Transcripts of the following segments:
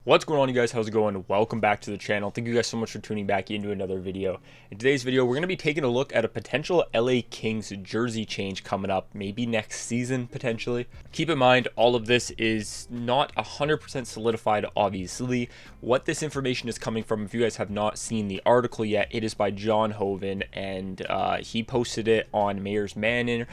What's going on, you guys? How's it going? Welcome back to the channel. Thank you guys so much for tuning back into another video. In today's video, we're going to be taking a look at a potential LA Kings jersey change coming up, maybe next season, potentially. Keep in mind, all of this is not 100% solidified, obviously. What this information is coming from, if you guys have not seen the article yet, it is by John Hoven, and he posted it on Mayor's Manor.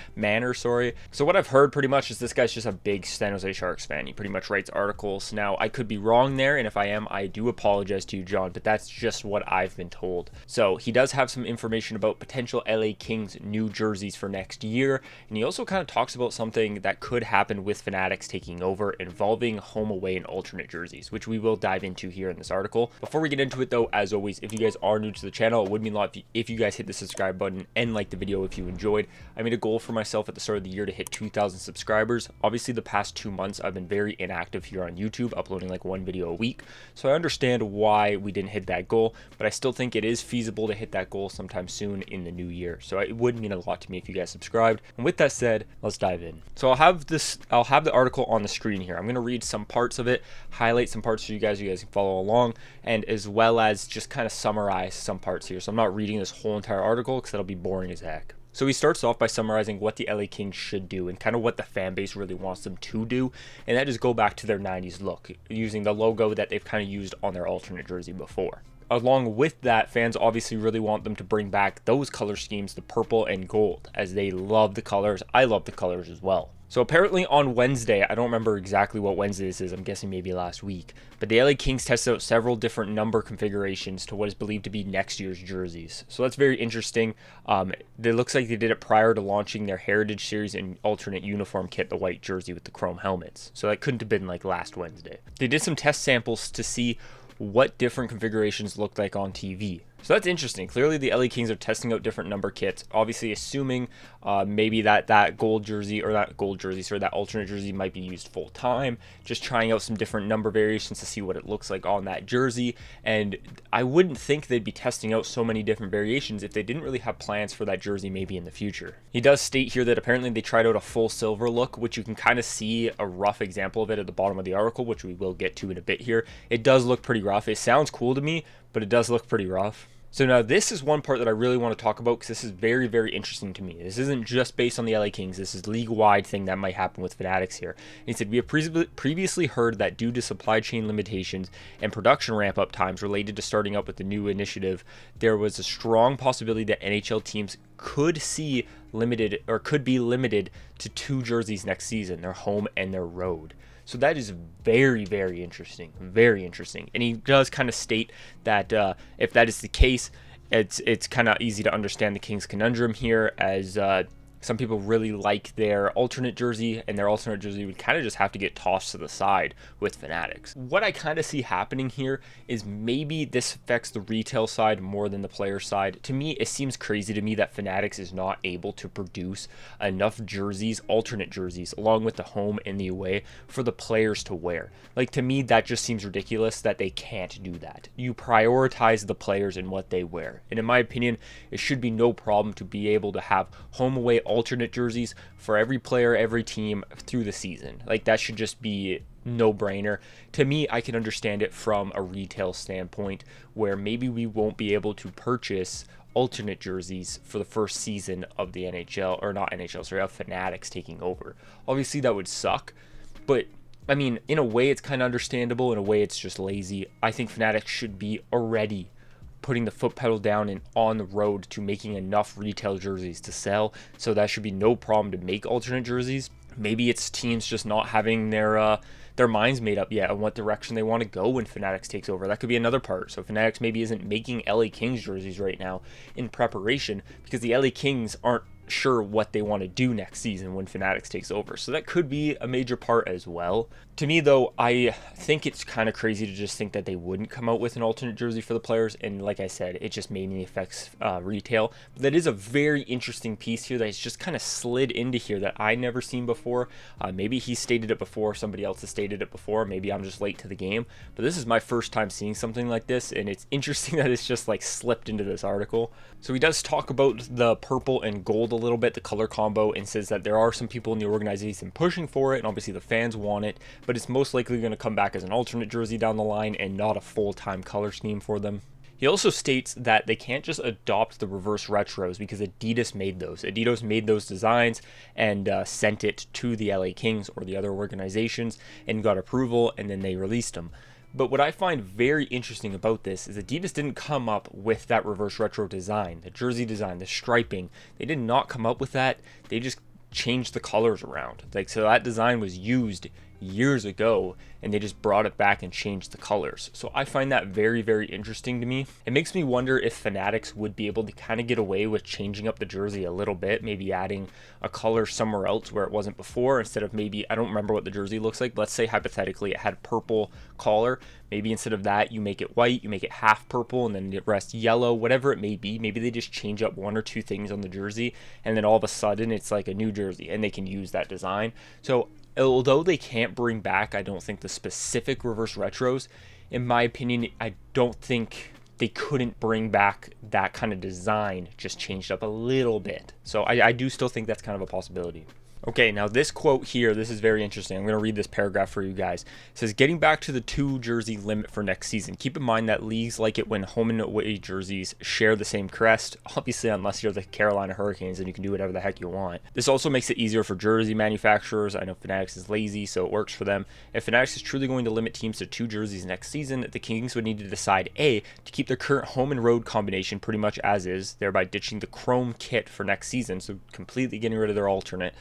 So what I've heard pretty much is this guy's just a big San Jose Sharks fan. He pretty much writes articles. Now, I could be wrong there, and if I am, I do apologize to you, John, but that's just what I've been told. So he does have some information about potential LA Kings new jerseys for next year, and he also kind of talks about something that could happen with Fanatics taking over involving home, away, and alternate jerseys, which we will dive into here in this article. Before we get into it though, as always, if you guys are new to the channel, it would mean a lot if you guys hit the subscribe button and like the video if you enjoyed. I made a goal for myself at the start of the year to hit 2,000 subscribers. Obviously the past 2 months I've been very inactive here on YouTube, uploading like one video a week. So I understand why we didn't hit that goal, but I still think it is feasible to hit that goal sometime soon in the new year. So it would mean a lot to me if you guys subscribed. And with that said, let's dive in. So I'll have the article on the screen here. I'm going to read some parts of it, highlight some parts for you guys can follow along, and as well as just kind of summarize some parts here. So I'm not reading this whole entire article because that'll be boring as heck. So he starts off by summarizing what the LA Kings should do and kind of what the fan base really wants them to do, and that is go back to their 90s look, using the logo that they've kind of used on their alternate jersey before. Along with that, fans obviously really want them to bring back those color schemes, the purple and gold, as they love the colors. I love the colors as well. So apparently on Wednesday, I don't remember exactly what Wednesday this is, I'm guessing maybe last week, but the LA Kings tested out several different number configurations to what is believed to be next year's jerseys. So that's very interesting. It looks like they did it prior to launching their Heritage Series and alternate uniform kit, the white jersey with the chrome helmets. So that couldn't have been like last Wednesday. They did some test samples to see what different configurations looked like on TV. So that's interesting. Clearly the LA Kings are testing out different number kits, obviously assuming maybe that alternate jersey might be used full time, just trying out some different number variations to see what it looks like on that jersey. And I wouldn't think they'd be testing out so many different variations if they didn't really have plans for that jersey maybe in the future. He does state here that apparently they tried out a full silver look, which you can kind of see a rough example of it at the bottom of the article, which we will get to in a bit here. It does look pretty rough. It sounds cool to me, but it does look pretty rough. So now this is one part that I really want to talk about because this is very, very interesting to me. This isn't just based on the LA Kings. This is league-wide thing that might happen with Fanatics here. And he said, we have previously heard that due to supply chain limitations and production ramp-up times related to starting up with the new initiative, there was a strong possibility that NHL teams could be limited to 2 jerseys next season, their home and their road. So that is very, very interesting, very interesting. And he does kind of state that if that is the case, it's kind of easy to understand the Kings conundrum here, as some people really like their alternate jersey, and their alternate jersey would kind of just have to get tossed to the side with Fanatics. What I kind of see happening here is maybe this affects the retail side more than the player side. To me, it seems crazy to me that Fanatics is not able to produce enough jerseys, alternate jerseys, along with the home and the away for the players to wear. Like, to me, that just seems ridiculous that they can't do that. You prioritize the players and what they wear. And in my opinion, it should be no problem to be able to have home, away, alternate jerseys for every player, every team through the season. Like, that should just be no-brainer. To me, I can understand it from a retail standpoint, where maybe we won't be able to purchase alternate jerseys for the first season of the NHL, or not NHL, sorry, of Fanatics taking over. Obviously, that would suck, but I mean, in a way, it's kind of understandable. In a way, it's just lazy. I think Fanatics should be already putting the foot pedal down and on the road to making enough retail jerseys to sell, so that should be no problem to make alternate jerseys. Maybe it's teams just not having their minds made up yet on what direction they want to go when Fanatics takes over. That could be another part. So Fanatics maybe isn't making LA Kings jerseys right now in preparation because the LA Kings aren't sure what they want to do next season when Fanatics takes over. So that could be a major part as well. To me, though, I think it's kind of crazy to just think that they wouldn't come out with an alternate jersey for the players. And like I said, it just mainly affects retail. But that is a very interesting piece here that's just kind of slid into here that I never seen before. Maybe he stated it before, somebody else has stated it before. Maybe I'm just late to the game. But this is my first time seeing something like this. And it's interesting that it's just like slipped into this article. So he does talk about the purple and gold a little bit, the color combo, and says that there are some people in the organization pushing for it, and obviously the fans want it, but it's most likely going to come back as an alternate jersey down the line and not a full-time color scheme for them. He also states that they can't just adopt the reverse retros because Adidas made those. Adidas made those designs and sent it to the LA Kings or the other organizations and got approval, and then they released them. But what I find very interesting about this is Adidas didn't come up with that reverse retro design, the jersey design, the striping. They did not come up with that. They just changed the colors around. Like, so that design was used years ago and they just brought it back and changed the colors. So I find that very, very interesting to me. It makes me wonder if Fanatics would be able to kind of get away with changing up the jersey a little bit, maybe adding a color somewhere else where it wasn't before, instead of maybe, I don't remember what the jersey looks like, but let's say hypothetically it had purple collar. Maybe instead of that, you make it white, you make it half purple, and then the rest yellow, whatever it may be. Maybe they just change up one or two things on the jersey, and then all of a sudden it's like a new jersey, and they can use that design. So although they can't bring back, I don't think, the specific reverse retros, in my opinion, I don't think they couldn't bring back that kind of design, just changed up a little bit. So I do still think that's kind of a possibility. Okay, now this quote here, this is very interesting. I'm going to read this paragraph for you guys. It says, getting back to the 2 jersey limit for next season. Keep in mind that leagues like it when home and away jerseys share the same crest. Obviously, unless you're the Carolina Hurricanes, and you can do whatever the heck you want. This also makes it easier for jersey manufacturers. I know Fanatics is lazy, so it works for them. If Fanatics is truly going to limit teams to 2 jerseys next season, the Kings would need to decide A, to keep their current home and road combination pretty much as is, thereby ditching the chrome kit for next season, so completely getting rid of their alternate,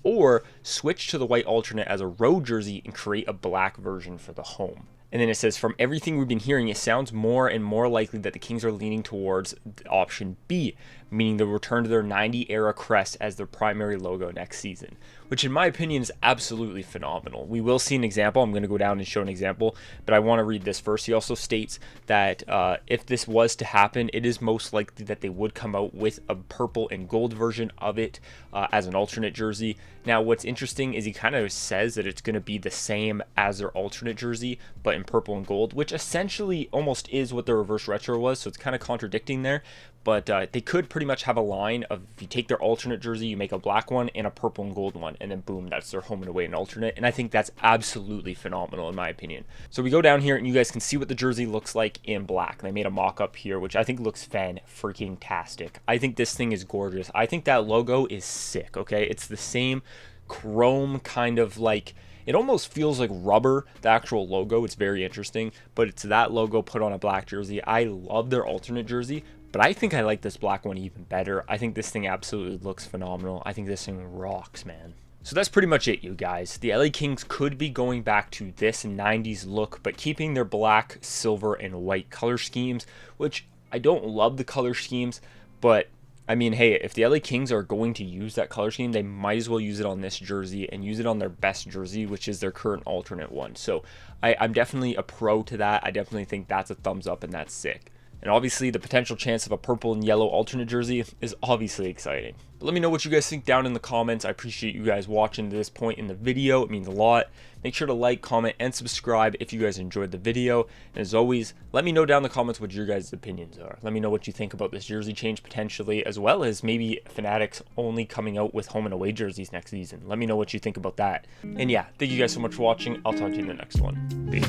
or switch to the white alternate as a road jersey and create a black version for the home. And then it says, from everything we've been hearing, it sounds more and more likely that the Kings are leaning towards option B, meaning the return to their 90 era crest as their primary logo next season, which in my opinion is absolutely phenomenal. We will see an example. I'm going to go down and show an example, but I want to read this first. He also states that if this was to happen, it is most likely that they would come out with a purple and gold version of it as an alternate jersey. Now, what's interesting is he kind of says that it's going to be the same as their alternate jersey, but in purple and gold, which essentially almost is what the reverse retro was, so it's kind of contradicting there. But they could pretty much have a line of, if you take their alternate jersey, you make a black one and a purple and gold one, and then boom, that's their home and away and alternate. And I think that's absolutely phenomenal in my opinion. So we go down here and you guys can see what the jersey looks like in black. And I made a mock-up here, which I think looks fan-freaking-tastic. I think this thing is gorgeous. I think that logo is sick, okay? It's the same chrome kind of like, it almost feels like rubber, the actual logo. It's very interesting, but it's that logo put on a black jersey. I love their alternate jersey, but I think I like this black one even better. I think this thing absolutely looks phenomenal. I think this thing rocks, man. So that's pretty much it, you guys. The LA Kings could be going back to this 90s look, but keeping their black, silver, and white color schemes, which I don't love the color schemes, but I mean, hey, if the LA Kings are going to use that color scheme, they might as well use it on this jersey and use it on their best jersey, which is their current alternate one. So I'm definitely a pro to that. I definitely think that's a thumbs up and that's sick. And obviously the potential chance of a purple and yellow alternate jersey is obviously exciting. But let me know what you guys think down in the comments. I appreciate you guys watching to this point in the video. It means a lot. Make sure to like, comment, and subscribe if you guys enjoyed the video. And as always, let me know down in the comments what your guys' opinions are. Let me know what you think about this jersey change potentially, as well as maybe Fanatics only coming out with home and away jerseys next season. Let me know what you think about that. And yeah, thank you guys so much for watching. I'll talk to you in the next one. Peace.